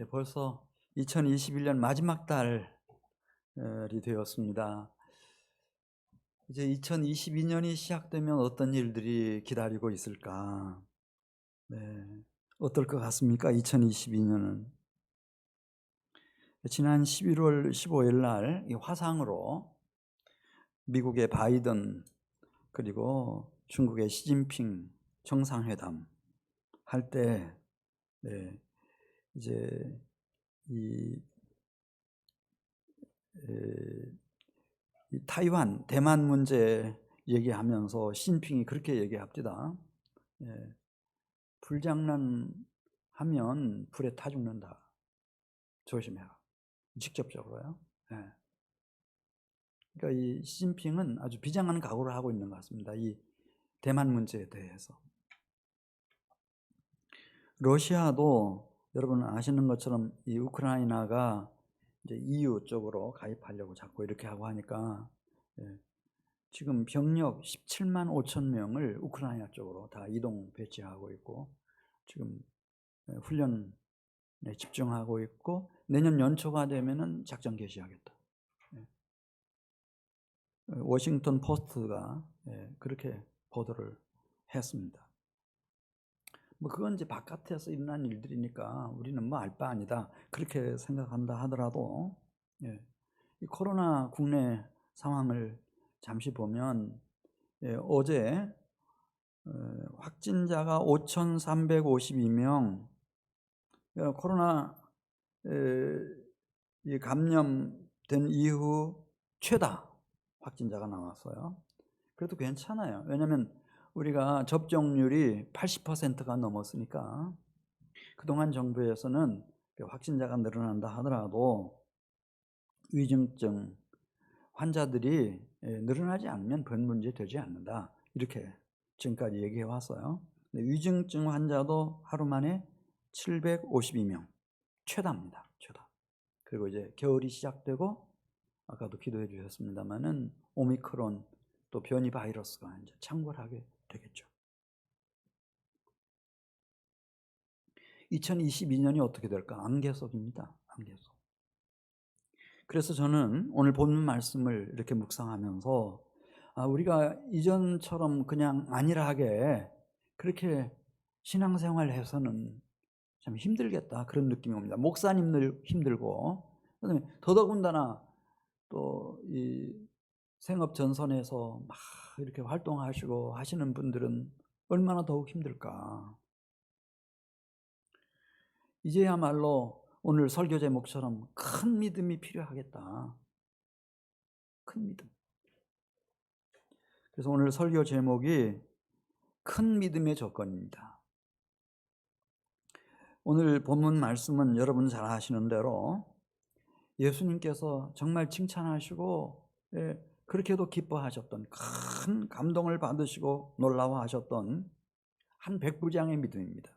벌써 2021년 마지막 달이 되었습니다. 이제 2022년이 시작되면 어떤 일들이 기다리고 있을까? 네, 어떨 것 같습니까? 2022년은 지난 11월 15일 날 이 화상으로 미국의 바이든 그리고 중국의 시진핑 정상회담 할 때 이제 이 타이완, 대만 문제 얘기하면서 시진핑이 그렇게 얘기합니다. 불장난하면 불에 타 죽는다. 조심해라. 직접적으로요. 그러니까 이 시진핑은 아주 비장한 각오를 하고 있는 것 같습니다. 이 대만 문제에 대해서. 러시아도 여러분 아시는 것처럼 이 우크라이나가 이제 EU 쪽으로 가입하려고 자꾸 이렇게 하고 하니까 지금 병력 17만 5천 명을 우크라이나 쪽으로 다 이동 배치하고 있고 지금 훈련에 집중하고 있고 내년 연초가 되면은 작전 개시하겠다. 워싱턴 포스트가 그렇게 보도를 했습니다. 뭐 그건 이제 바깥에서 일어난 일들이니까 우리는 뭐 알 바 아니다 그렇게 생각한다 하더라도 이 코로나 국내 상황을 잠시 보면 어제 확진자가 5,352명, 코로나 감염된 이후 최다 확진자가 나왔어요. 그래도 괜찮아요. 왜냐하면 우리가 접종률이 80%가 넘었으니까 그동안 정부에서는 확진자가 늘어난다 하더라도 위중증 환자들이 늘어나지 않으면 별 문제 되지 않는다. 이렇게 지금까지 얘기해 왔어요. 위중증 환자도 하루 만에 752명, 최다입니다. 최다. 그리고 이제 겨울이 시작되고 아까도 기도해 주셨습니다만은 오미크론 또 변이 바이러스가 이제 창궐하게 되겠죠. 2022년이 어떻게 될까? 안개속입니다. 안개속. 그래서 저는 오늘 본문 말씀을 이렇게 묵상하면서 우리가 이전처럼 그냥 안일하게 그렇게 신앙생활을 해서는 참 힘들겠다 그런 느낌이 옵니다. 목사님들 힘들고 그다음에 더더군다나 또 이 생업 전선에서 막 이렇게 활동하시고 하시는 분들은 얼마나 더욱 힘들까. 이제야말로 오늘 설교 제목처럼 큰 믿음이 필요하겠다. 큰 믿음. 그래서 오늘 설교 제목이 큰 믿음의 조건입니다. 오늘 본문 말씀은 여러분 잘 아시는 대로 예수님께서 정말 칭찬하시고 그렇게도 기뻐하셨던 큰 감동을 받으시고 놀라워하셨던 한 백부장의 믿음입니다.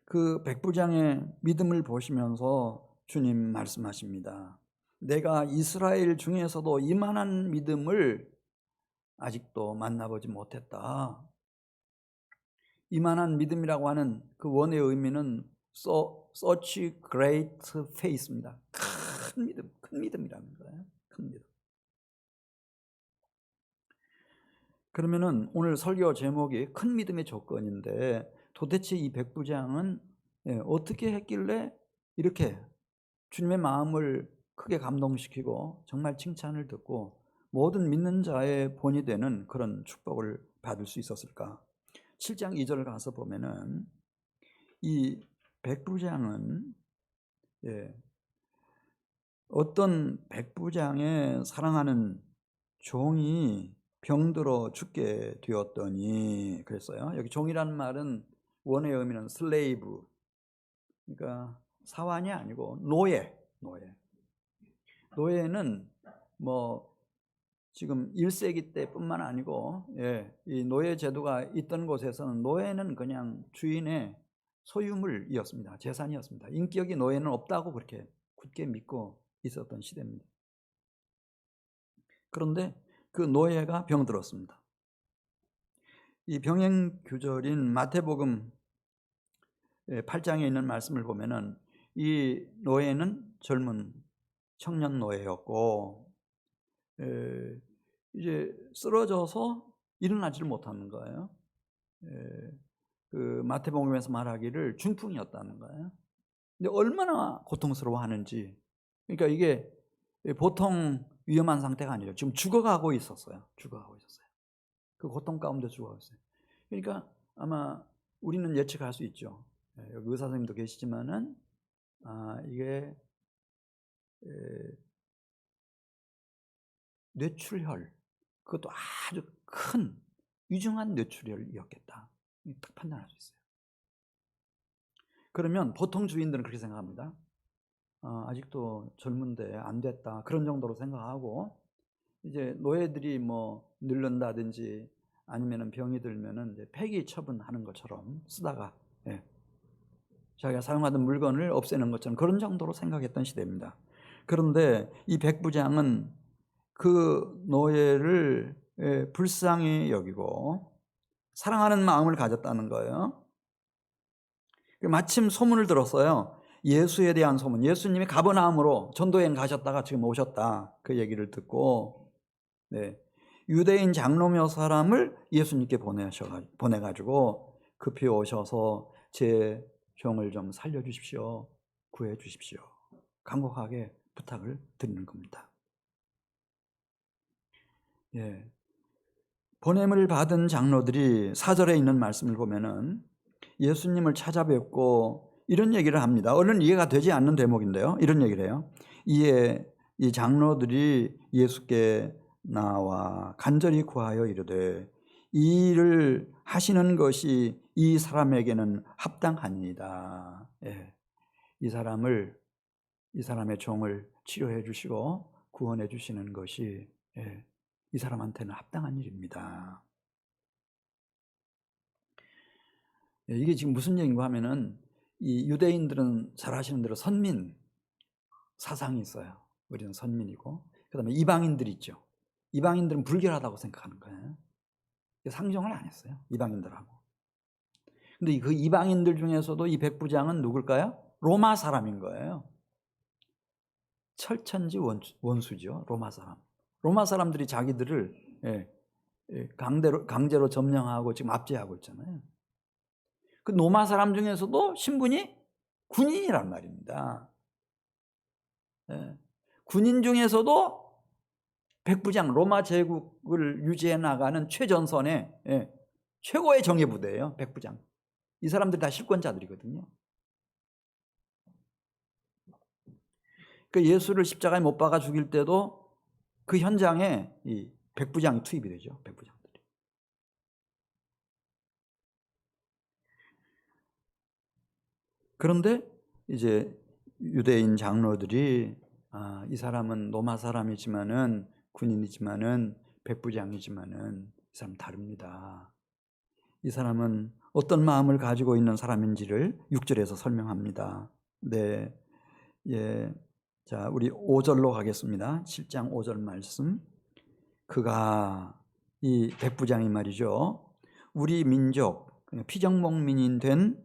그 백부장의 믿음을 보시면서 주님 말씀하십니다. 내가 이스라엘 중에서도 이만한 믿음을 아직도 만나보지 못했다. 이만한 믿음이라고 하는 그 원의 의미는 such great faith입니다. 큰 믿음, 큰 믿음이라는 거예요. 큰 믿음. 그러면은 오늘 설교 제목이 큰 믿음의 조건인데 도대체 이 백부장은 어떻게 했길래 이렇게 주님의 마음을 크게 감동시키고 정말 칭찬을 듣고 모든 믿는 자의 본이 되는 그런 축복을 받을 수 있었을까? 7장 2절 가서 보면은 이 백부장은 어떤 백부장의 사랑하는 종이 병들어 죽게 되었더니 그랬어요. 여기 종이란 말은 원의 의미는 슬레이브, 그러니까 사환이 아니고 노예. 노예는 뭐 지금 1세기 때뿐만 아니고 이 노예 제도가 있던 곳에서는 노예는 그냥 주인의 소유물이었습니다. 재산이었습니다. 인격이 노예는 없다고 그렇게 굳게 믿고 있었던 시대입니다. 그런데 그 노예가 병들었습니다. 이 병행 구절인 마태복음 8장에 있는 말씀을 보면은 이 노예는 젊은 청년 노예였고 이제 쓰러져서 일어나지를 못하는 거예요. 그 마태복음에서 말하기를 중풍이었다는 거예요. 근데 얼마나 고통스러워하는지. 그러니까 이게 보통 위험한 상태가 아니에요. 지금 죽어가고 있었어요. 그 고통 가운데 죽어가고 있어요. 그러니까 아마 우리는 예측할 수 있죠. 여기 의사 선생님도 계시지만은 이게 뇌출혈, 그것도 아주 큰 위중한 뇌출혈이었겠다. 딱 판단할 수 있어요. 그러면 보통 주인들은 그렇게 생각합니다. 아직도 젊은데 안 됐다, 그런 정도로 생각하고, 이제 노예들이 뭐 늙는다든지 아니면은 병이 들면은 이제 폐기 처분하는 것처럼 쓰다가 자기가 사용하던 물건을 없애는 것처럼 그런 정도로 생각했던 시대입니다. 그런데 이 백부장은 그 노예를 불쌍히 여기고 사랑하는 마음을 가졌다는 거예요. 마침 소문을 들었어요. 예수에 대한 소문. 예수님이 가버나움으로 전도여행 가셨다가 지금 오셨다, 그 얘기를 듣고 유대인 장로 몇 사람을 예수님께 보내가지고 급히 오셔서 제 종을 좀 살려주십시오, 구해주십시오, 간곡하게 부탁을 드리는 겁니다. 보냄을 받은 장로들이 4절에 있는 말씀을 보면은 예수님을 찾아뵙고 이런 얘기를 합니다. 얼른 이해가 되지 않는 대목인데요, 이런 얘기를 해요. 이에 이 장로들이 예수께 나와 간절히 구하여 이르되 이 일을 하시는 것이 이 사람에게는 합당하니이다. 이 사람의 종을 치료해 주시고 구원해 주시는 것이 이 사람한테는 합당한 일입니다. 이게 지금 무슨 얘기인가 하면은 이 유대인들은 잘 아시는 대로 선민 사상이 있어요. 우리는 선민이고, 그 다음에 이방인들이 있죠. 이방인들은 불결하다고 생각하는 거예요. 상종을 안 했어요, 이방인들하고. 근데 그 이방인들 중에서도 이 백부장은 누굴까요? 로마 사람인 거예요. 철천지 원수죠, 로마 사람. 로마 사람들이 자기들을 강제로 점령하고 지금 압제하고 있잖아요. 그 로마 사람 중에서도 신분이 군인이란 말입니다. 군인 중에서도 백부장, 로마 제국을 유지해 나가는 최전선의 최고의 정예부대예요, 백부장. 이 사람들이 다 실권자들이거든요. 그 예수를 십자가에 못 박아 죽일 때도 그 현장에 이 백부장이 투입이 되죠, 백부장들이. 그런데 이제 유대인 장로들이 이 사람은 로마 사람이지만은 군인이지만은 백부장이지만은 이 사람 다릅니다. 이 사람은 어떤 마음을 가지고 있는 사람인지를 6절에서 설명합니다. 자, 우리 5절로 가겠습니다. 7장 5절 말씀. 그가, 이 백부장이 말이죠, 우리 민족 피정복민인 된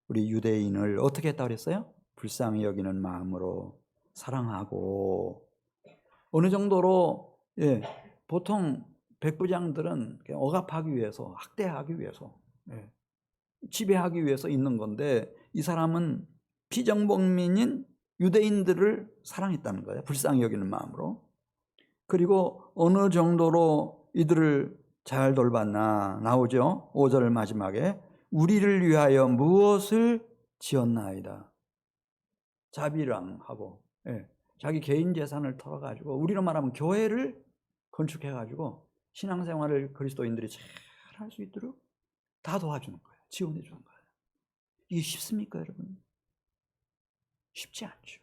우리 유대인을 어떻게 했다고 그랬어요? 불쌍히 여기는 마음으로 사랑하고. 어느 정도로 보통 백부장들은 억압하기 위해서, 학대하기 위해서, 지배하기 위해서 있는 건데, 이 사람은 피정복민인 유대인들을 사랑했다는 거예요, 불쌍히 여기는 마음으로. 그리고 어느 정도로 이들을 잘 돌봤나 나오죠. 5절 마지막에 우리를 위하여 무엇을 지었나이다. 자비랑하고 자기 개인 재산을 털어가지고, 우리로 말하면 교회를 건축해가지고 신앙생활을 그리스도인들이 잘 할 수 있도록 다 도와주는 거예요, 지원해 주는 거예요. 이게 쉽습니까, 여러분? 쉽지 않죠.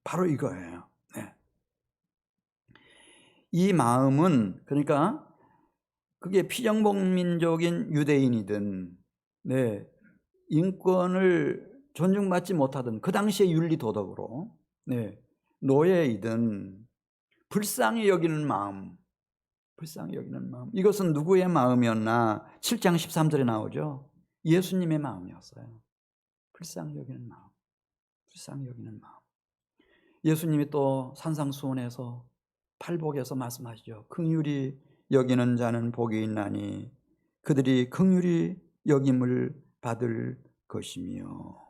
바로 이거예요. 이 마음은, 그러니까 그게 피정복민족인 유대인이든 인권을 존중받지 못하던 그 당시의 윤리 도덕으로 노예이든 불쌍히 여기는 마음, 이것은 누구의 마음이었나? 7장 13절에 나오죠. 예수님의 마음이었어요. 불쌍히 여기는 마음, 불쌍히 여기는 마음. 예수님이 또 산상수훈에서 팔복에서 말씀하시죠. 긍휼히 여기는 자는 복이 있나니 그들이 긍휼히 여김을 받을 것이며.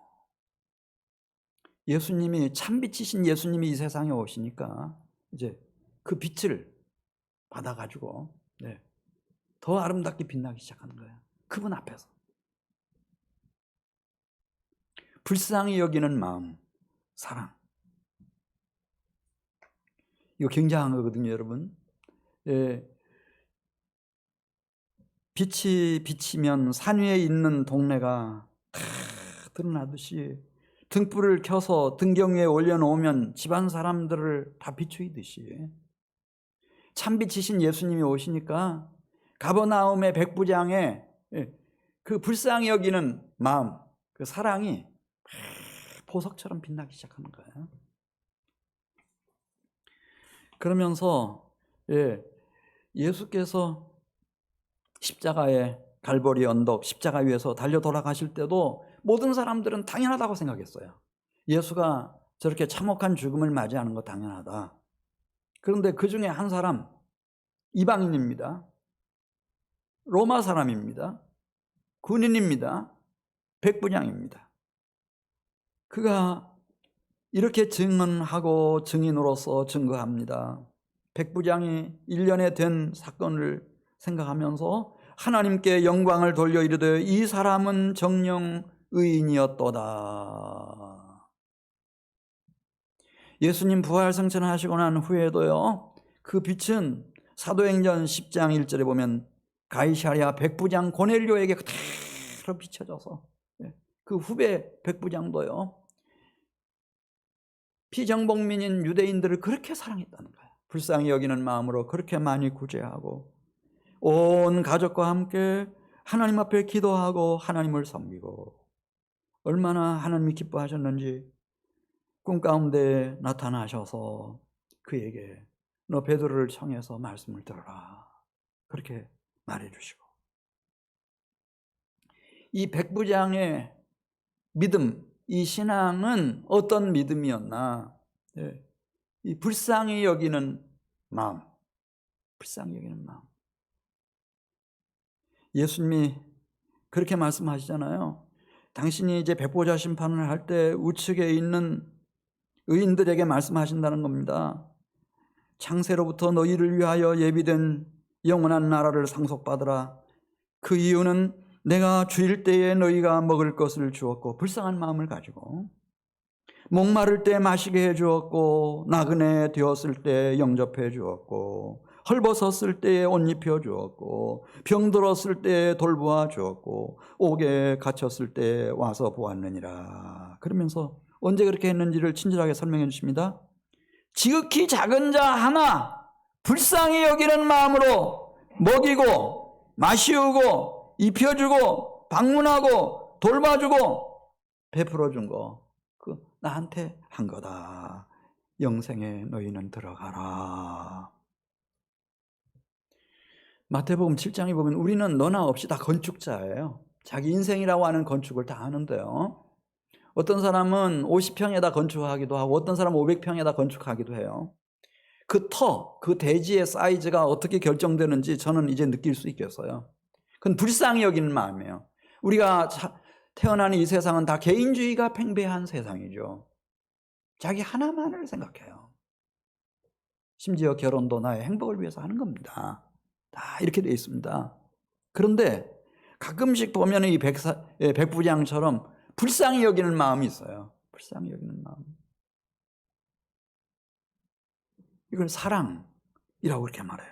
예수님이 참빛이신 예수님이 이 세상에 오시니까 이제 그 빛을 받아가지고 더 아름답게 빛나기 시작하는 거예요. 그분 앞에서. 불쌍히 여기는 마음, 사랑. 이거 굉장한 거거든요, 여러분. 빛이 비치면 산 위에 있는 동네가 다 드러나듯이 등불을 켜서 등경 위에 올려놓으면 집안 사람들을 다 비추이듯이 참빛이신 예수님이 오시니까 가버나움의 백부장의 그 불쌍히 여기는 마음, 그 사랑이 보석처럼 빛나기 시작하는 거예요. 그러면서 예수께서 십자가의 갈보리 언덕 십자가 위에서 달려 돌아가실 때도 모든 사람들은 당연하다고 생각했어요. 예수가 저렇게 참혹한 죽음을 맞이하는 거 당연하다. 그런데 그 중에 한 사람, 이방인입니다. 로마 사람입니다. 군인입니다. 백부장입니다. 그가 이렇게 증언하고 증인으로서 증거합니다. 백부장이 1년에 된 사건을 생각하면서 하나님께 영광을 돌려 이르되 이 사람은 정령 의인이었도다. 예수님 부활승천하시고 난 후에도요, 그 빛은 사도행전 10장 1절에 보면 가이사랴 백부장 고넬료에게 그대로 비춰져서 그 후배 백부장도요, 피정복민인 유대인들을 그렇게 사랑했다는 거예요. 불쌍히 여기는 마음으로 그렇게 많이 구제하고 온 가족과 함께 하나님 앞에 기도하고 하나님을 섬기고, 얼마나 하나님이 기뻐하셨는지 꿈 가운데 나타나셔서 그에게 너 베드로를 청해서 말씀을 들어라 그렇게 말해주시고, 이 백부장의 믿음, 이 신앙은 어떤 믿음이었나? 이 불쌍히 여기는 마음, 불쌍히 여기는 마음. 예수님이 그렇게 말씀하시잖아요. 당신이 이제 백보자 심판을 할 때 우측에 있는 의인들에게 말씀하신다는 겁니다. 창세로부터 너희를 위하여 예비된 영원한 나라를 상속받으라. 그 이유는 내가 주일 때에 너희가 먹을 것을 주었고, 불쌍한 마음을 가지고 목마를 때 마시게 해주었고, 나그네 되었을 때 영접해 주었고, 헐벗었을 때에 옷 입혀 주었고, 병들었을 때에 돌보아 주었고, 옥에 갇혔을 때에 와서 보았느니라. 그러면서 언제 그렇게 했는지를 친절하게 설명해 주십니다. 지극히 작은 자 하나 불쌍히 여기는 마음으로 먹이고 마시우고 입혀주고 방문하고 돌봐주고 베풀어 준 거, 그 나한테 한 거다. 영생에 너희는 들어가라. 마태복음 7장에 보면 우리는 너나 없이 다 건축자예요. 자기 인생이라고 하는 건축을 다 하는데요, 어떤 사람은 50평에다 건축하기도 하고 어떤 사람은 500평에다 건축하기도 해요. 그 그 대지의 사이즈가 어떻게 결정되는지 저는 이제 느낄 수 있겠어요. 그건 불쌍히 여기는 마음이에요. 우리가 태어나는 이 세상은 다 개인주의가 팽배한 세상이죠. 자기 하나만을 생각해요. 심지어 결혼도 나의 행복을 위해서 하는 겁니다. 다 이렇게 되어 있습니다. 그런데 가끔씩 보면 이 백부장처럼 불쌍히 여기는 마음이 있어요. 불쌍히 여기는 마음. 이걸 사랑이라고 그렇게 말해요.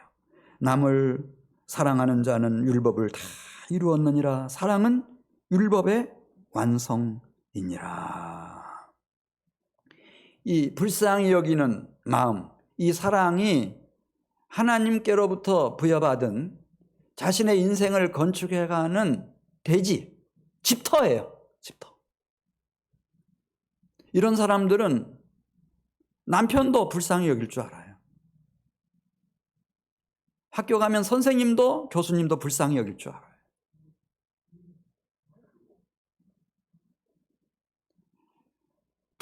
남을 사랑하는 자는 율법을 다 이루었느니라. 사랑은 율법의 완성이니라. 이 불쌍히 여기는 마음, 이 사랑이 하나님께로부터 부여받은 자신의 인생을 건축해가는 대지, 집터예요. 집터. 이런 사람들은 남편도 불쌍히 여길 줄 알아요. 학교 가면 선생님도 교수님도 불쌍히 여길 줄 알아요.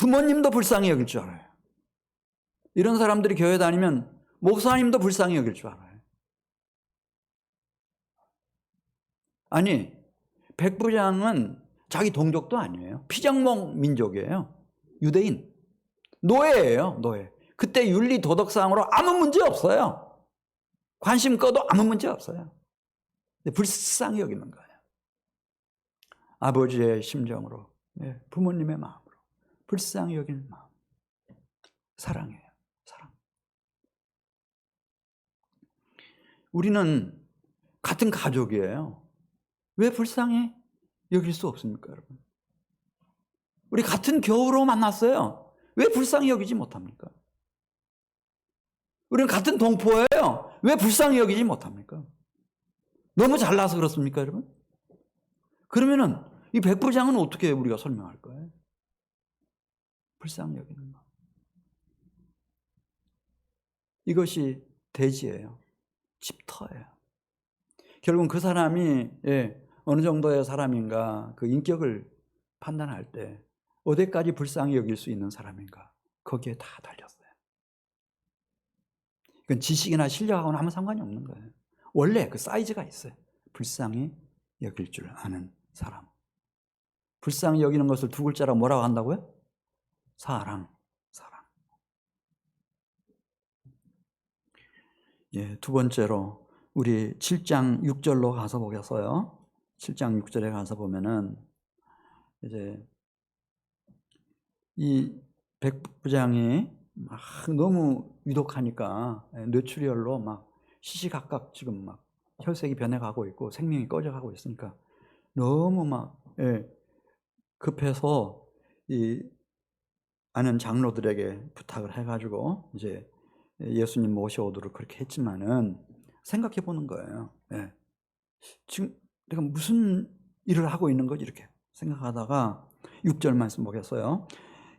부모님도 불쌍히 여길 줄 알아요. 이런 사람들이 교회 다니면 목사님도 불쌍히 여길 줄 알아요. 아니, 백부장은 자기 동족도 아니에요. 피정몽 민족이에요. 유대인. 노예예요, 노예. 그때 윤리 도덕상으로 아무 문제 없어요. 관심 꺼도 아무 문제 없어요. 근데 불쌍히 여기는 거예요. 아버지의 심정으로, 부모님의 마음으로 불쌍히 여기는 마음. 사랑이에요, 사랑. 우리는 같은 가족이에요. 왜 불쌍히 여길 수 없습니까, 여러분? 우리 같은 겨우로 만났어요. 왜 불쌍히 여기지 못합니까? 우리는 같은 동포예요. 왜 불쌍히 여기지 못합니까? 너무 잘나서 그렇습니까, 여러분? 그러면은 이 백부장은 어떻게 우리가 설명할 거예요? 불쌍히 여기는 마음. 이것이 대지예요. 집터예요. 결국은 그 사람이 어느 정도의 사람인가 그 인격을 판단할 때 어디까지 불쌍히 여길 수 있는 사람인가 거기에 다 달렸어요. 그건 지식이나 실력하고는 아무 상관이 없는 거예요. 원래 그 사이즈가 있어요. 불쌍히 여길 줄 아는 사람. 불쌍히 여기는 것을 두 글자로 뭐라고 한다고요? 사랑, 사랑. 두 번째로 우리 7장 6절로 가서 보겠어요. 7장 6절에 가서 보면은 이제 이 백부장이 막 너무 위독하니까 뇌출혈로 막 시시각각 지금 막 혈색이 변해가고 있고 생명이 꺼져가고 있으니까 너무 막 급해서 이 아는 장로들에게 부탁을 해가지고 이제 예수님 모셔오도록 그렇게 했지만은 생각해 보는 거예요. 지금 내가 무슨 일을 하고 있는 거지 이렇게 생각하다가 6절 말씀 보겠어요.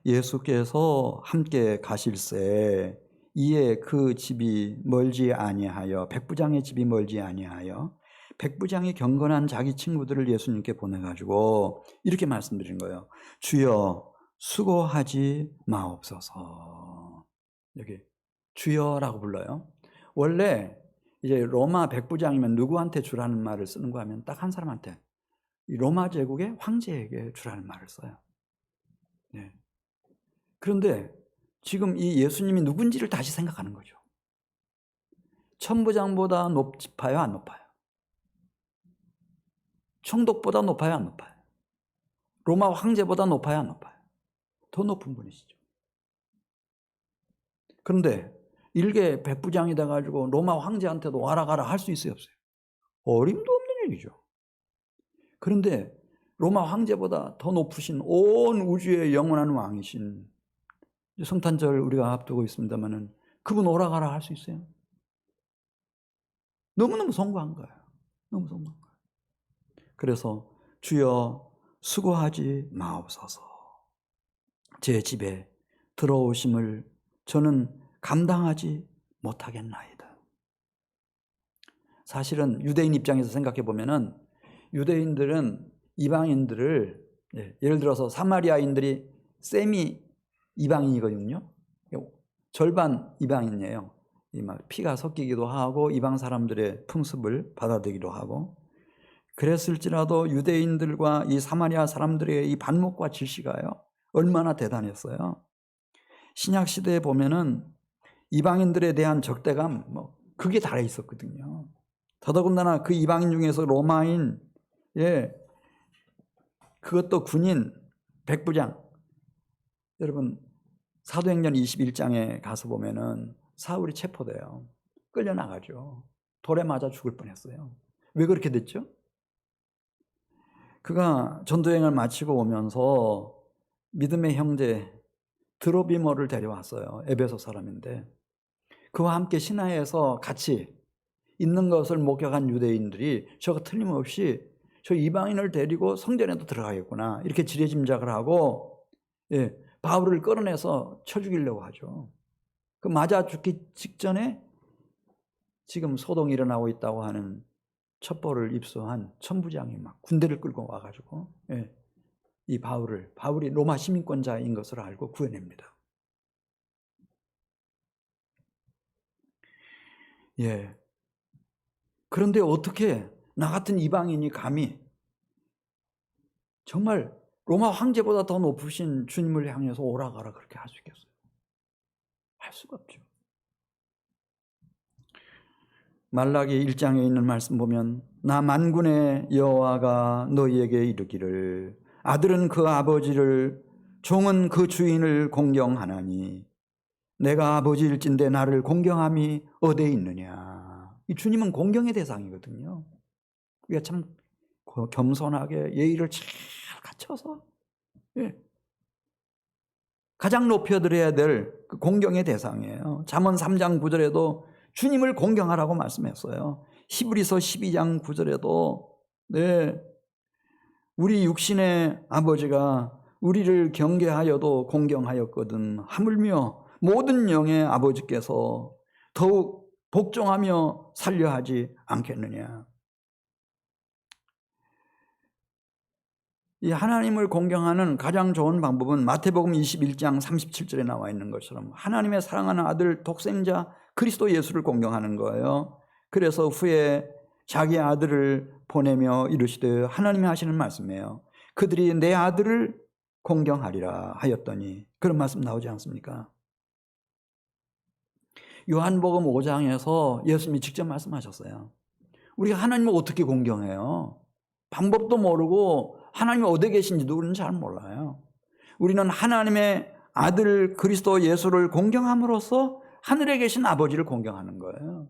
예수께서 함께 가실새 이에 그 집이 멀지 아니하여 백부장의 집이 멀지 아니하여 백부장이 경건한 자기 친구들을 예수님께 보내가지고 이렇게 말씀드린 거예요. 주여 수고하지 마옵소서. 여기 주여라고 불러요. 원래 이제 로마 백부장이면 누구한테 주라는 말을 쓰는 거 하면 딱 한 사람한테 이 로마 제국의 황제에게 주라는 말을 써요. 그런데 지금 이 예수님이 누군지를 다시 생각하는 거죠. 천부장보다 높아요, 안 높아요? 총독보다 높아요, 안 높아요? 로마 황제보다 높아요, 안 높아요? 더 높은 분이시죠. 그런데 일개 백부장이 돼가지고 로마 황제한테도 와라 가라 할 수 있어요, 없어요? 어림도 없는 얘기죠. 그런데 로마 황제보다 더 높으신 온 우주의 영원한 왕이신 성탄절 우리가 앞두고 있습니다만은 그분 오라 가라 할 수 있어요? 너무너무 송구한 거예요. 너무 송구한 거예요. 그래서 주여 수고하지 마옵소서. 제 집에 들어오심을 저는 감당하지 못하겠나이다. 사실은 유대인 입장에서 생각해 보면은 유대인들은 이방인들을 예를 들어서 사마리아인들이 세미 이방인이거든요. 절반 이방인이에요. 피가 섞이기도 하고 이방 사람들의 풍습을 받아들이기도 하고 그랬을지라도 유대인들과 이 사마리아 사람들의 이 반목과 질시가요 얼마나 대단했어요. 신약 시대에 보면은 이방인들에 대한 적대감 그게 달해 있었거든요. 더더군다나 그 이방인 중에서 로마인 그것도 군인 백부장. 여러분 사도행전 21장에 가서 보면은 사울이 체포돼요. 끌려나가죠. 돌에 맞아 죽을 뻔했어요. 왜 그렇게 됐죠? 그가 전도여행을 마치고 오면서 믿음의 형제 드로비모를 데려왔어요. 에베소 사람인데 그와 함께 신하에서 같이 있는 것을 목격한 유대인들이 저거 틀림없이 저 이방인을 데리고 성전에도 들어가겠구나 이렇게 지레짐작을 하고 바울을 끌어내서 쳐 죽이려고 하죠. 그 맞아 죽기 직전에 지금 소동이 일어나고 있다고 하는 첩보를 입수한 천부장이 막 군대를 끌고 와가지고 이 바울이 로마 시민권자인 것을 알고 구해냅니다. 예. 그런데 어떻게 나 같은 이방인이 감히 정말 로마 황제보다 더 높으신 주님을 향해서 오라가라 그렇게 할 수 있겠어요? 할 수가 없죠. 말라기 1장에 있는 말씀 보면 나 만군의 여호와가 너희에게 이르기를 아들은 그 아버지를 종은 그 주인을 공경하나니 내가 아버지일진데 나를 공경함이 어디에 있느냐. 이 주님은 공경의 대상이거든요. 우리가 참 겸손하게 예의를 잘 갖춰서 가장 높여드려야 될 그 공경의 대상이에요. 잠언 3장 9절에도 주님을 공경하라고 말씀했어요. 히브리서 12장 9절에도 우리 육신의 아버지가 우리를 경계하여도 공경하였거든 하물며 모든 영의 아버지께서 더욱 복종하며 살려하지 않겠느냐. 이 하나님을 공경하는 가장 좋은 방법은 마태복음 21장 37절에 나와 있는 것처럼 하나님의 사랑하는 아들 독생자 그리스도 예수를 공경하는 거예요. 그래서 후에 자기 아들을 보내며 이르시되 하나님이 하시는 말씀이에요. 그들이 내 아들을 공경하리라 하였더니 그런 말씀 나오지 않습니까? 요한복음 5장에서 예수님이 직접 말씀하셨어요. 우리가 하나님을 어떻게 공경해요? 방법도 모르고 하나님이 어디에 계신지도 우리는 잘 몰라요. 우리는 하나님의 아들 그리스도 예수를 공경함으로써 하늘에 계신 아버지를 공경하는 거예요.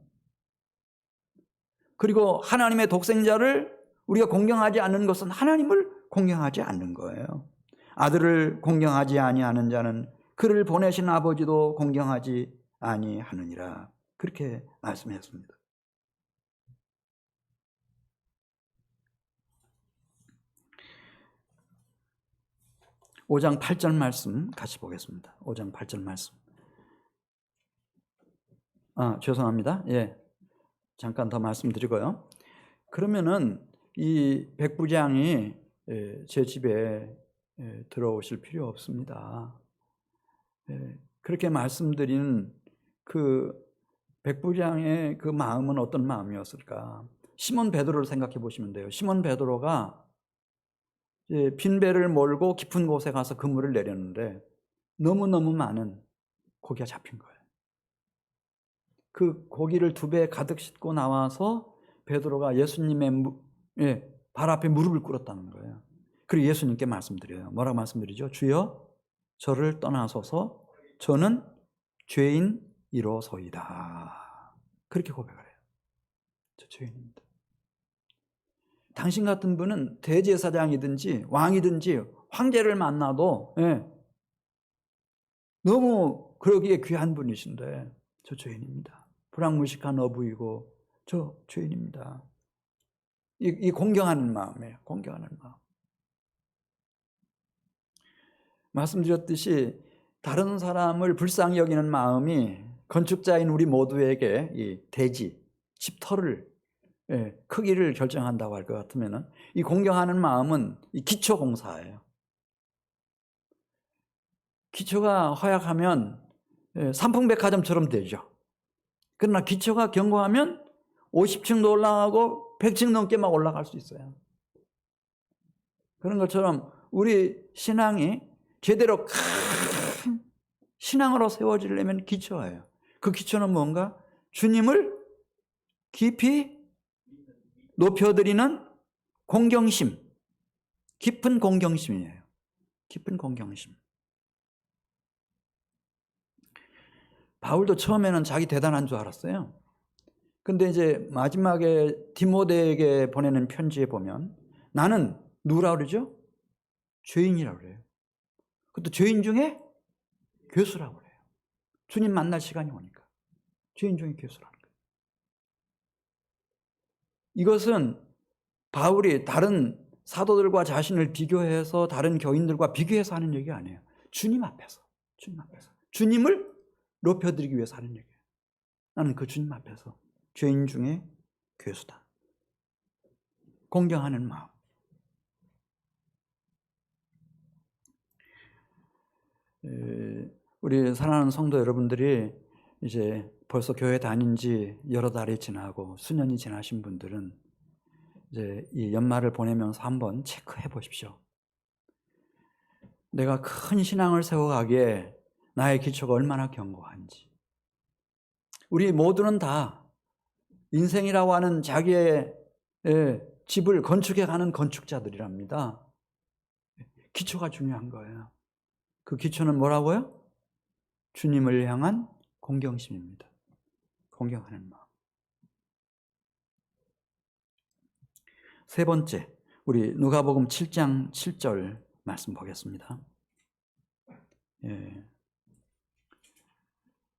그리고 하나님의 독생자를 우리가 공경하지 않는 것은 하나님을 공경하지 않는 거예요. 아들을 공경하지 아니하는 자는 그를 보내신 아버지도 공경하지 아니하느니라. 그렇게 말씀했습니다. 5장 8절 말씀 같이 보겠습니다. 5장 8절 말씀. 죄송합니다. 예. 잠깐 더 말씀드리고요. 그러면은 이 백부장이 제 집에 들어오실 필요 없습니다. 그렇게 말씀드린 그 백부장의 그 마음은 어떤 마음이었을까? 시몬 베드로를 생각해 보시면 돼요. 시몬 베드로가 빈 배를 몰고 깊은 곳에 가서 그물을 내렸는데 너무너무 많은 고기가 잡힌 거예요. 그 고기를 2배 가득 싣고 나와서 베드로가 예수님의 발 앞에 무릎을 꿇었다는 거예요. 그리고 예수님께 말씀드려요. 뭐라고 말씀드리죠? 주여 저를 떠나소서 저는 죄인이로소이다. 그렇게 고백을 해요. 저 죄인입니다. 당신 같은 분은 대제사장이든지 왕이든지 황제를 만나도 너무 그러기에 귀한 분이신데 저 죄인입니다. 불황무식한 어부이고 저 죄인입니다. 이 공경하는 마음이에요. 공경하는 마음. 말씀드렸듯이 다른 사람을 불쌍히 여기는 마음이 건축자인 우리 모두에게 이 대지, 집터를 크기를 결정한다고 할 것 같으면 이 공경하는 마음은 이 기초공사예요. 기초가 허약하면 삼풍백화점처럼 되죠. 그러나 기초가 견고하면 50층도 올라가고 100층 넘게 막 올라갈 수 있어요. 그런 것처럼 우리 신앙이 제대로 큰 신앙으로 세워지려면 기초예요. 그 기초는 뭔가? 주님을 깊이 높여드리는 공경심, 깊은 공경심이에요. 깊은 공경심. 바울도 처음에는 자기 대단한 줄 알았어요. 근데 이제 마지막에 디모데에게 보내는 편지에 보면 나는 누구라고 그러죠? 죄인이라고 그래요. 그것도 죄인 중에 괴수라고 그래요. 주님 만날 시간이 오니까. 죄인 중에 괴수라는 거예요. 이것은 바울이 다른 사도들과 자신을 비교해서 다른 교인들과 비교해서 하는 얘기가 아니에요. 주님 앞에서. 주님을 높여드리기 위해서 하는 얘기예요. 나는 그 주님 앞에서 죄인 중에 괴수다. 공경하는 마음. 우리 사랑하는 성도 여러분들이 이제 벌써 교회 다닌 지 여러 달이 지나고 수년이 지나신 분들은 이제 이 연말을 보내면서 한번 체크해 보십시오. 내가 큰 신앙을 세워가기에 나의 기초가 얼마나 견고한지. 우리 모두는 다 인생이라고 하는 자기의 집을 건축해 가는 건축자들이랍니다. 기초가 중요한 거예요. 그 기초는 뭐라고요? 주님을 향한 공경심입니다. 공경하는 마음. 세 번째, 우리 누가복음 7장 7절 말씀 보겠습니다.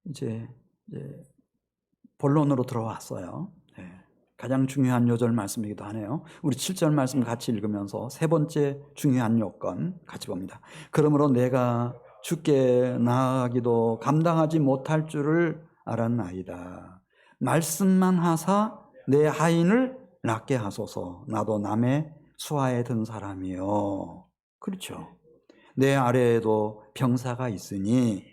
이제 본론으로 들어왔어요. 가장 중요한 요절 말씀이기도 하네요. 우리 7절 말씀 같이 읽으면서 세 번째 중요한 요건 같이 봅니다. 그러므로 내가 주께 나아가기도 감당하지 못할 줄을 알았나이다. 말씀만 하사 내 하인을 낫게 하소서. 나도 남의 수하에 든 사람이요. 그렇죠. 내 아래에도 병사가 있으니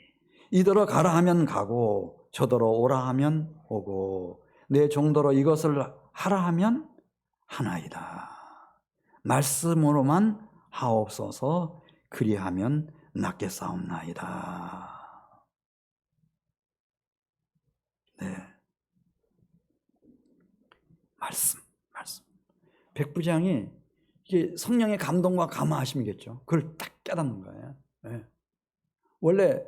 이더러 가라 하면 가고 저더러 오라 하면 오고 내 종더러 이것을 하라 하면 하나이다. 말씀으로만 하옵소서. 그리하면 낫겠사옵나이다. 네, 말씀. 백부장이 이게 성령의 감동과 감화하심이겠죠. 그걸 딱 깨닫는 거예요. 네. 원래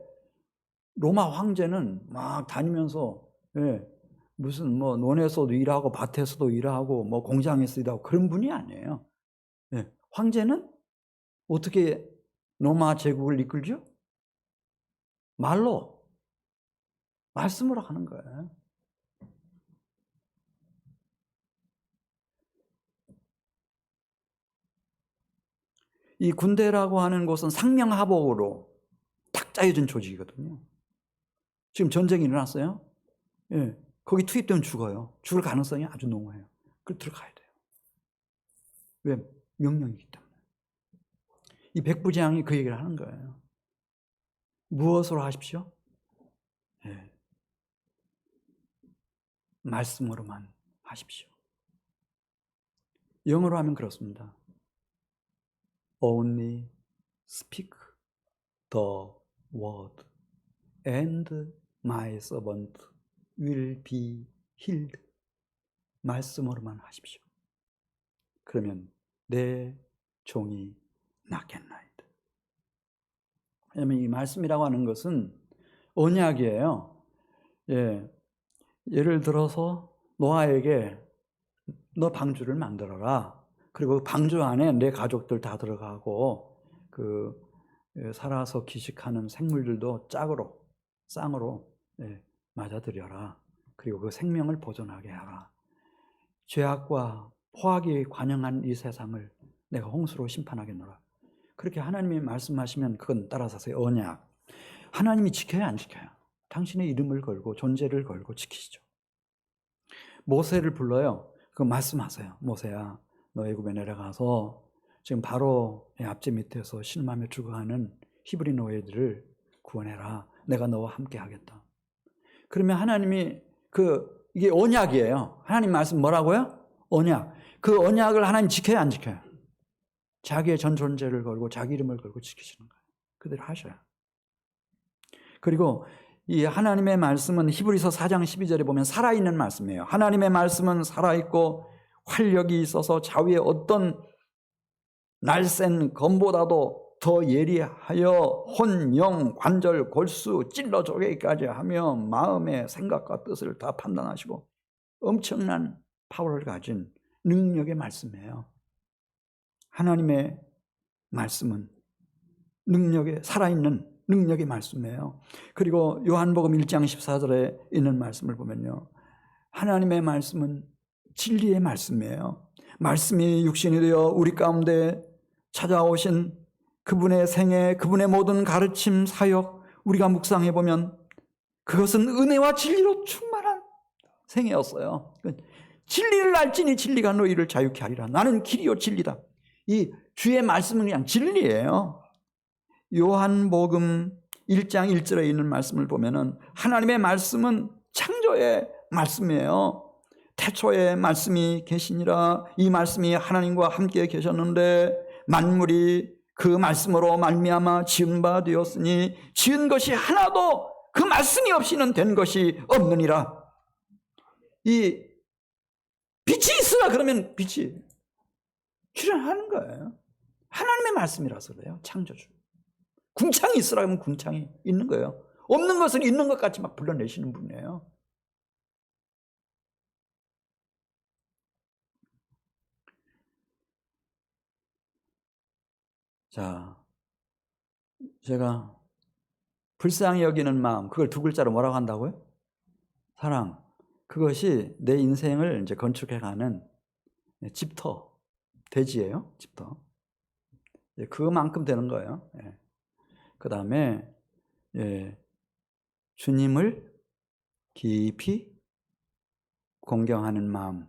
로마 황제는 막 다니면서 무슨 뭐 논에서도 일하고 밭에서도 일하고 뭐 공장에서 일하고 그런 분이 아니에요. 황제는 어떻게 로마 제국을 이끌죠? 말씀으로 하는 거예요. 이 군대라고 하는 곳은 상명하복으로 딱 짜여진 조직이거든요. 지금 전쟁이 일어났어요. 거기 투입되면 죽어요. 죽을 가능성이 아주 농후해요. 그걸 들어가야 돼요. 왜? 명령이기 때문에. 이 백부장이 그 얘기를 하는 거예요. 무엇으로 하십시오? 말씀으로만 하십시오. 영어로 하면 그렇습니다. Only speak the word and my servant will be healed. 말씀으로만 하십시오. 그러면 내 종이 낫겠나이다. 왜냐하면 이 말씀이라고 하는 것은 언약이에요. 예를 들어서 노아에게 너 방주를 만들어라. 그리고 방주 안에 내 가족들 다 들어가고 그 살아서 기식하는 생물들도 쌍으로 맞아들여라. 그리고 그 생명을 보존하게 하라. 죄악과 포악이 관영한 이 세상을 내가 홍수로 심판하겠노라. 그렇게 하나님이 말씀하시면 그건 따라서의 언약. 하나님이 지켜요, 안 지켜요? 당신의 이름을 걸고 존재를 걸고 지키시죠. 모세를 불러요. 그 말씀하세요. 모세야, 너 애굽에 내려가서 지금 바로 앞제 밑에서 신음하며 죽어가는 히브리 노예들을 구원해라. 내가 너와 함께 하겠다. 그러면 하나님이 이게 언약이에요. 하나님 말씀 뭐라고요? 언약. 그 언약을 하나님 지켜요, 안 지켜요? 자기의 전 존재를 걸고 자기 이름을 걸고 지키시는 거예요. 그대로 하셔요. 그리고 이 하나님의 말씀은 히브리서 4장 12절에 보면 살아있는 말씀이에요. 하나님의 말씀은 살아있고 활력이 있어서 좌우의 어떤 날쌘 검보다도 더 예리하여 혼, 영, 관절, 골수 찔러 쪼개기까지 하며 마음의 생각과 뜻을 다 판단하시고 엄청난 파워를 가진 능력의 말씀이에요. 하나님의 말씀은 살아있는 능력의 말씀이에요. 그리고 요한복음 1장 14절에 있는 말씀을 보면요, 하나님의 말씀은 진리의 말씀이에요. 말씀이 육신이 되어 우리 가운데 찾아오신 그분의 생애, 그분의 모든 가르침, 사역, 우리가 묵상해 보면 그것은 은혜와 진리로 충만한 생애였어요. 진리를 알지니 진리가 너희를 자유케 하리라. 나는 길이요 진리다. 이 주의 말씀은 그냥 진리예요. 요한복음 1장 1절에 있는 말씀을 보면은 하나님의 말씀은 창조의 말씀이에요. 태초에 말씀이 계시니라. 이 말씀이 하나님과 함께 계셨는데 만물이 그 말씀으로 말미암아 지은 바 되었으니 지은 것이 하나도 그 말씀이 없이는 된 것이 없느니라. 이 빛이 있으라 그러면 빛이 출현하는 거예요. 하나님의 말씀이라서 그래요. 창조주. 궁창이 있으라 하면 궁창이 있는 거예요. 없는 것을 있는 것 같이 막 불러내시는 분이에요. 자, 제가 불쌍히 여기는 마음, 그걸 두 글자로 뭐라고 한다고요? 사랑. 그것이 내 인생을 이제 건축해가는 집터, 대지예요. 집터. 그만큼 되는 거예요. 그 다음에 주님을 깊이 공경하는 마음,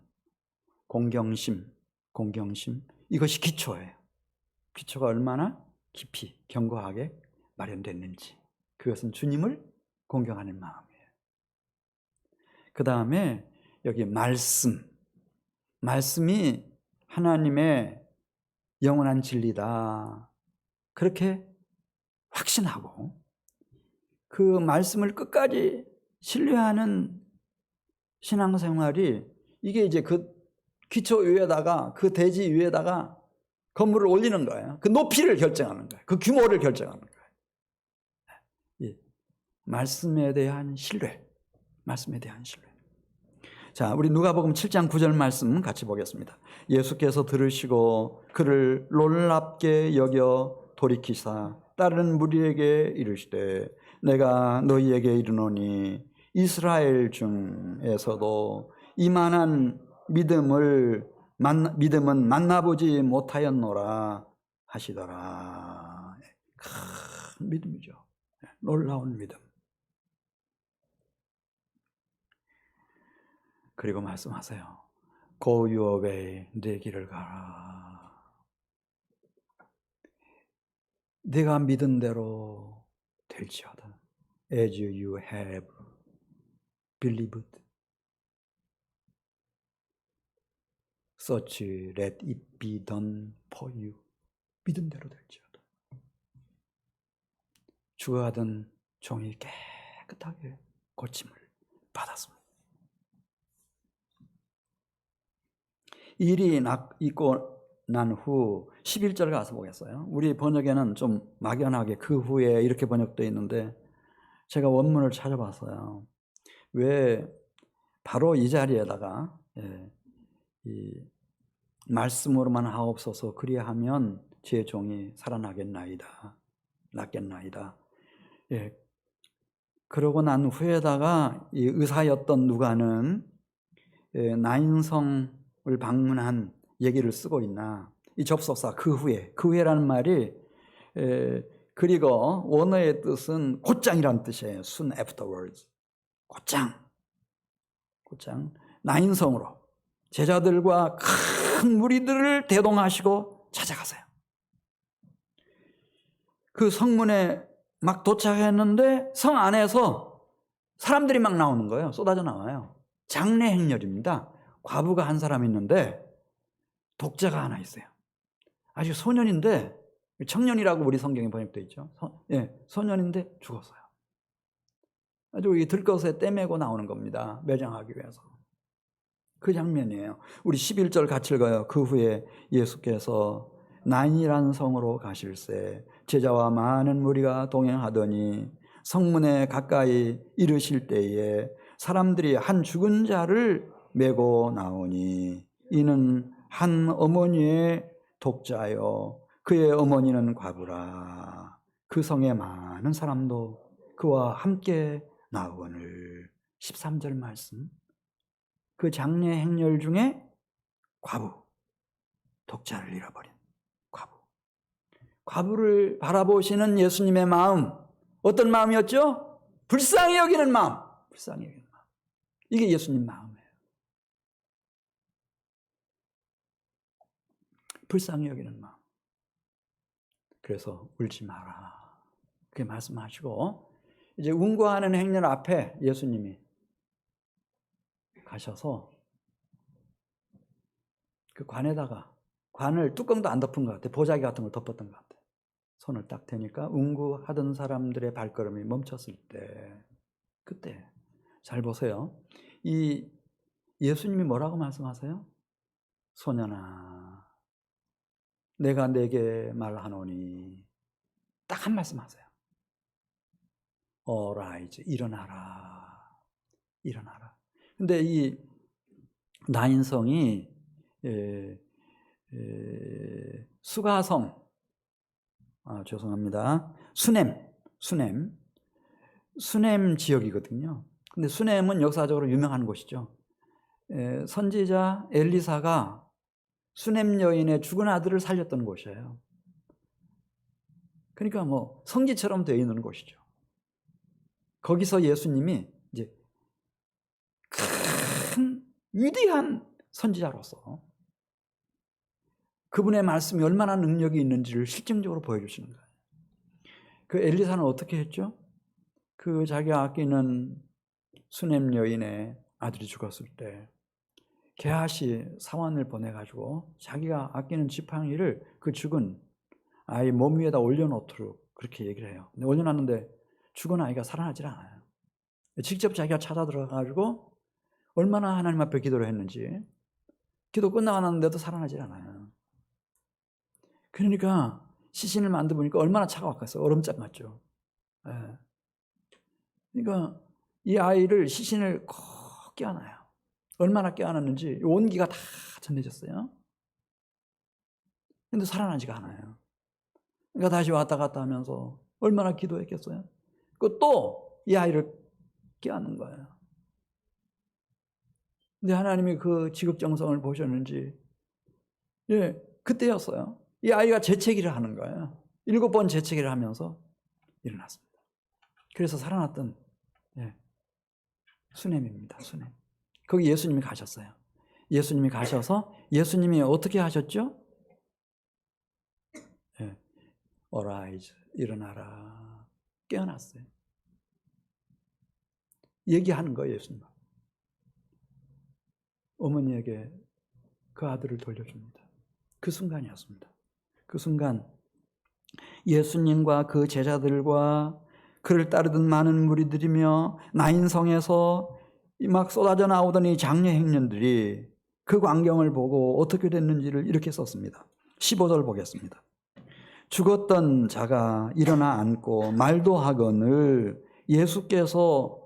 공경심, 이것이 기초예요. 기초가 얼마나 깊이 견고하게 마련됐는지, 그것은 주님을 공경하는 마음이에요. 그 다음에 여기 말씀이 하나님의 영원한 진리다, 그렇게 확신하고 그 말씀을 끝까지 신뢰하는 신앙생활이, 이게 이제 그 기초 위에다가, 그 대지 위에다가 건물을 올리는 거예요. 그 높이를 결정하는 거예요. 그 규모를 결정하는 거예요. 말씀에 대한 신뢰. 자, 우리 누가복음 7장 9절 말씀 같이 보겠습니다. 예수께서 들으시고 그를 놀랍게 여겨 돌이키사 다른 무리에게 이르시되 내가 너희에게 이르노니 이스라엘 중에서도 이만한 믿음은 만나보지 못하였노라 하시더라. 큰 믿음이죠. 놀라운 믿음. 그리고 말씀하세요. Go your way, 내 길을 가라. 네가 믿은 대로 될지어다. As you have believed, such let it be done for you. 믿은 대로 될지어다. 죽어가던 종이 깨끗하게 고침을 받았습니다. 일이 있고 난 후 11절 가서 보겠어요. 우리 번역에는 좀 막연하게 그 후에 이렇게 번역되어 있는데 제가 원문을 찾아봤어요. 왜 바로 이 자리에다가 이 말씀으로만 하옵소서 그리하면 제 종이 살아나겠나이다, 낫겠나이다. 그러고 난 후에다가 이 의사였던 누가는 나인성을 방문한 얘기를 쓰고 있나. 이 접속사 그 후에라는 말이 그리고 원어의 뜻은 곧장이란 뜻이에요. soon afterwards. 곧장. 나인성으로 제자들과 큰 무리들을 대동하시고 찾아가세요. 그 성문에 막 도착했는데 성 안에서 사람들이 막 나오는 거예요. 쏟아져 나와요. 장례 행렬입니다. 과부가 한 사람 있는데 독자가 하나 있어요. 아직 소년인데, 청년이라고 우리 성경에 번역되어 있죠. 소년인데 죽었어요. 아주 이 들것에 떼매고 나오는 겁니다. 매장하기 위해서. 그 장면이에요. 우리 11절 같이 읽어요. 그 후에 예수께서 나인이라는 성으로 가실새 제자와 많은 무리가 동행하더니 성문에 가까이 이르실 때에 사람들이 한 죽은 자를 메고 나오니 이는 한 어머니의 독자요 그의 어머니는 과부라. 그 성에 많은 사람도 그와 함께 나오거늘. 13절 말씀. 그 장례 행렬 중에 과부, 독자를 잃어버린 과부를 바라보시는 예수님의 마음, 어떤 마음이었죠? 불쌍히 여기는 마음. 이게 예수님 마음이에요. 불쌍히 여기는 마음. 그래서 울지 마라. 그렇게 말씀하시고 이제 운구하는 행렬 앞에 예수님이 가셔서 그 관에다가 관을 뚜껑도 안 덮은 것 같아요. 보자기 같은 걸 덮었던 것 같아요. 손을 딱 대니까 운구하던 사람들의 발걸음이 멈췄을 때 그때 잘 보세요. 이 예수님이 뭐라고 말씀하세요? 소년아 내가 네게 말하노니 딱 한 말씀 하세요. 어라이즈 일어나라. 일어나라. 근데 이 나인성이 수가성 죄송합니다. 수냄 지역이거든요. 근데 수냄은 역사적으로 유명한 곳이죠. 선지자 엘리사가 수냄 여인의 죽은 아들을 살렸던 곳이에요. 그러니까 뭐 성지처럼 되어 있는 곳이죠. 거기서 예수님이 이제 큰 위대한 선지자로서 그분의 말씀이 얼마나 능력이 있는지를 실증적으로 보여주시는 거예요. 그 엘리사는 어떻게 했죠? 그 자기가 아끼는 수냄 여인의 아들이 죽었을 때 게하시 사환을 보내가지고 자기가 아끼는 지팡이를 그 죽은 아이 몸 위에다 올려놓도록 그렇게 얘기를 해요. 근데 올려놨는데 죽은 아이가 살아나질 않아요. 직접 자기가 찾아 들어가가지고 얼마나 하나님 앞에 기도를 했는지 기도 끝나가는데도 살아나질 않아요. 그러니까 시신을 만들어보니까 얼마나 차가웠겠어요. 얼음장 같죠. 예. 그러니까 이 아이를 시신을 꼭 껴안아요. 얼마나 껴안았는지 온기가 다 전해졌어요. 근데 살아나지가 않아요. 그러니까 다시 왔다 갔다 하면서 얼마나 기도했겠어요. 그 또 이 아이를 껴안는 거예요. 근데 하나님이 그 지극정성을 보셨는지 그때였어요. 이 아이가 재채기를 하는 거예요. 7번 재채기를 하면서 일어났습니다. 그래서 살아났던 수냄입니다. 수냄. 거기 예수님이 가셨어요. 예수님이 가셔서 예수님이 어떻게 하셨죠? 어라이즈 일어나라. 깨어났어요. 얘기하는 거예요. 예수님. 어머니에게 그 아들을 돌려줍니다. 그 순간이었습니다. 그 순간 예수님과 그 제자들과 그를 따르던 많은 무리들이며 나인성에서 막 쏟아져 나오던 이 장례 행렬들이 그 광경을 보고 어떻게 됐는지를 이렇게 썼습니다. 15절 보겠습니다. 죽었던 자가 일어나 앉고 말도 하거늘 예수께서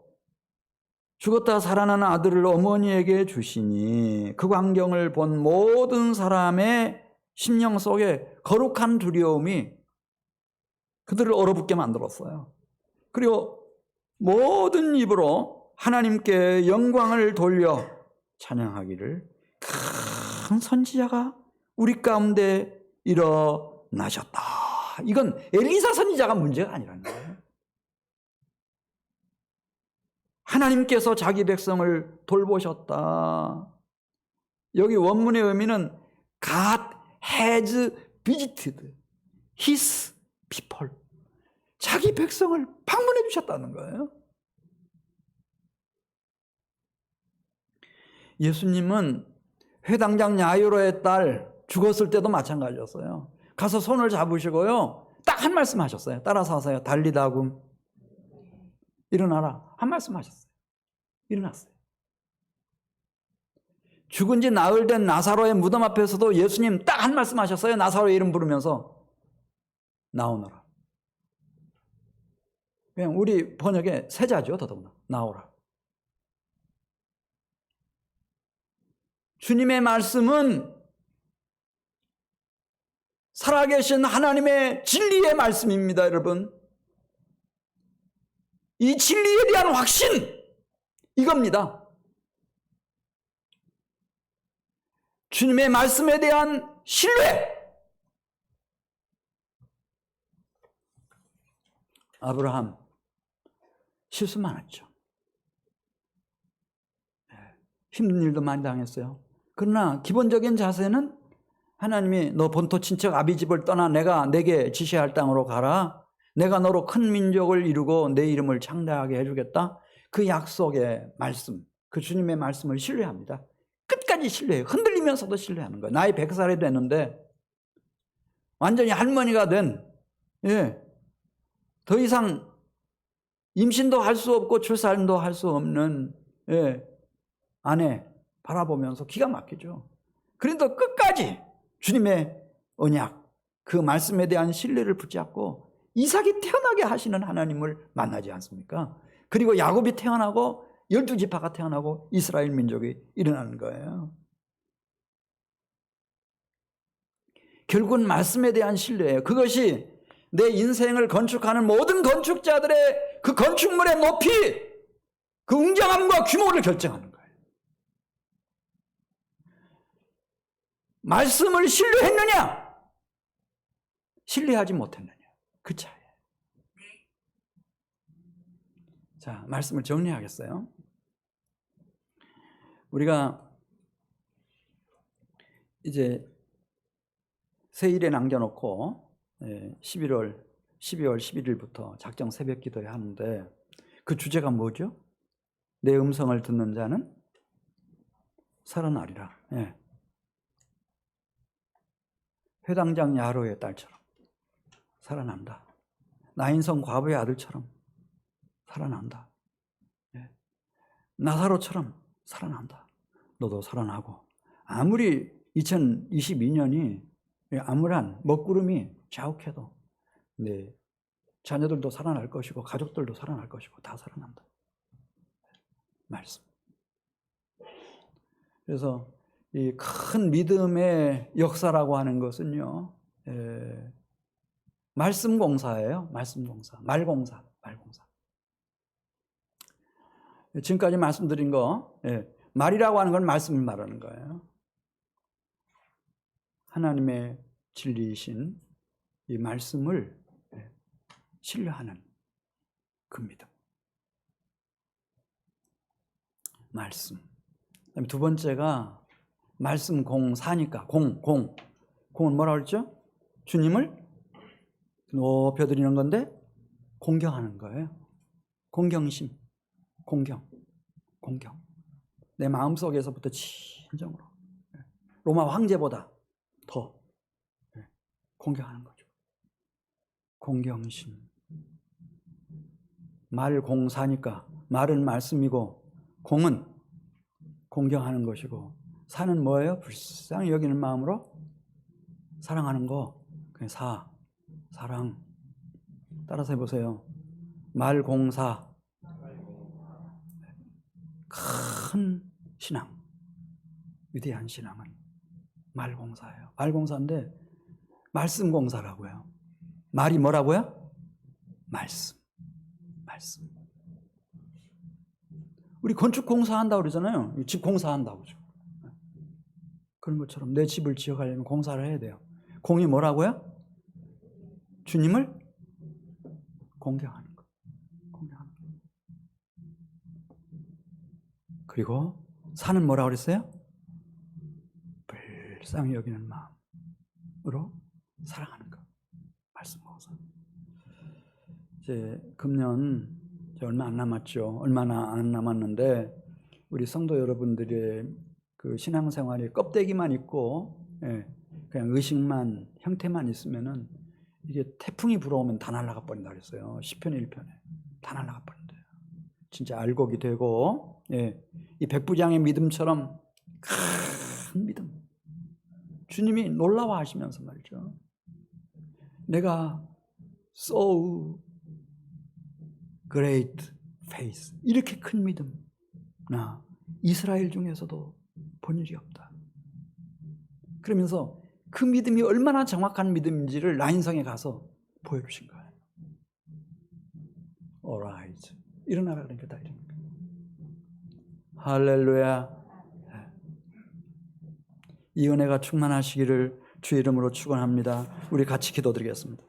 죽었다 살아난 아들을 어머니에게 주시니 그 광경을 본 모든 사람의 심령 속에 거룩한 두려움이 그들을 얼어붙게 만들었어요. 그리고 모든 입으로 하나님께 영광을 돌려 찬양하기를 큰 선지자가 우리 가운데 일어나셨다. 이건 엘리사 선지자가 문제가 아니라는 거예요. 하나님께서 자기 백성을 돌보셨다. 여기 원문의 의미는 God has visited his people. 자기 백성을 방문해 주셨다는 거예요. 예수님은 회당장 야이로의 딸 죽었을 때도 마찬가지였어요. 가서 손을 잡으시고요. 딱 한 말씀 하셨어요. 따라서 하세요. 달리다굼 일어나라. 한 말씀 하셨어요. 일어났어요. 죽은 지 나흘 된 나사로의 무덤 앞에서도 예수님 딱 한 말씀 하셨어요. 나사로의 이름 부르면서 나오너라. 그냥 우리 번역에 세자죠. 더더구나. 나오라. 주님의 말씀은 살아계신 하나님의 진리의 말씀입니다. 여러분. 이 진리에 대한 확신 이겁니다. 주님의 말씀에 대한 신뢰. 아브라함 실수 많았죠. 힘든 일도 많이 당했어요. 그러나 기본적인 자세는 하나님이 너 본토 친척 아비 집을 떠나 내가 내게 지시할 땅으로 가라. 내가 너로 큰 민족을 이루고 내 이름을 창대하게 해주겠다. 그 약속의 말씀, 그 주님의 말씀을 신뢰합니다. 끝까지 신뢰해요. 흔들리면서도 신뢰하는 거예요. 나이 100살이 됐는데 완전히 할머니가 된, 더 이상 임신도 할 수 없고 출산도 할 수 없는 아내 바라보면서 기가 막히죠. 그런데 끝까지 주님의 언약, 그 말씀에 대한 신뢰를 붙잡고 이삭이 태어나게 하시는 하나님을 만나지 않습니까? 그리고 야곱이 태어나고 12지파가 태어나고 이스라엘 민족이 일어나는 거예요. 결국은 말씀에 대한 신뢰예요. 그것이 내 인생을 건축하는 모든 건축자들의 그 건축물의 높이, 그 웅장함과 규모를 결정하는 거예요. 말씀을 신뢰했느냐? 신뢰하지 못했느냐? 그 차이예요. 자, 말씀을 정리하겠어요. 우리가 이제 세일에 남겨놓고 12월 11일부터 작정 새벽 기도회 하는데 그 주제가 뭐죠? 내 음성을 듣는 자는 살아나리라. 회당장 야로의 딸처럼 살아난다. 나인성 과부의 아들처럼 살아난다. 나사로처럼 살아난다. 너도 살아나고 아무리 2022년이 암울한 먹구름이 자욱해도 네 자녀들도 살아날 것이고 가족들도 살아날 것이고 다 살아난다. 말씀. 그래서 이 큰 믿음의 역사라고 하는 것은요, 말씀 공사예요. 말씀 공사, 말 공사, 말 공사. 지금까지 말씀드린 거, 말이라고 하는 건 말씀을 말하는 거예요. 하나님의 진리이신 이 말씀을 신뢰하는 그 믿음. 말씀. 그다음에 두 번째가 말씀 공사니까 공은 뭐라 그랬죠? 주님을 높여드리는 건데 공경하는 거예요. 공경심, 공경. 내 마음속에서부터 진정으로 로마 황제보다 더 공경하는 거죠. 공경심. 말 공사니까 말은 말씀이고 공은 공경하는 것이고 사는 뭐예요? 불쌍히 여기는 마음으로 사랑하는 거. 그냥 사랑. 따라서 해보세요. 말 공사. 큰 신앙, 위대한 신앙은 말 공사예요. 말 공사인데 말씀 공사라고요. 말이 뭐라고요? 말씀. 우리 건축 공사한다고 그러잖아요. 집 공사한다고. 그런 것처럼 내 집을 지어가려면 공사를 해야 돼요. 공이 뭐라고요? 주님을 공경하는 것. 그리고 사는 뭐라고 그랬어요? 불쌍히 여기는 마음으로 사랑하는 것. 말씀 공사. 이제 금년 얼마 안 남았죠. 얼마나 안 남았는데 우리 성도 여러분들의 그 신앙생활이 껍데기만 있고 그냥 의식만 형태만 있으면은 이게 태풍이 불어오면 다 날아가 버린다 그랬어요. 시편 1편에 다 날아가 버린대요. 진짜 알곡이 되고 이 백부장의 믿음처럼 큰 믿음. 주님이 놀라워하시면서 말이죠. 내가 so great faith, 이렇게 큰 믿음 나 이스라엘 중에서도 본 일이 없다. 그러면서 그 믿음이 얼마나 정확한 믿음인지를 라인성에 가서 보여주신 거예요. Arise, 일어나라 그러니까 다 일어나는 거예요. 할렐루야. 이 은혜가 충만하시기를 주의 이름으로 축원합니다. 우리 같이 기도드리겠습니다.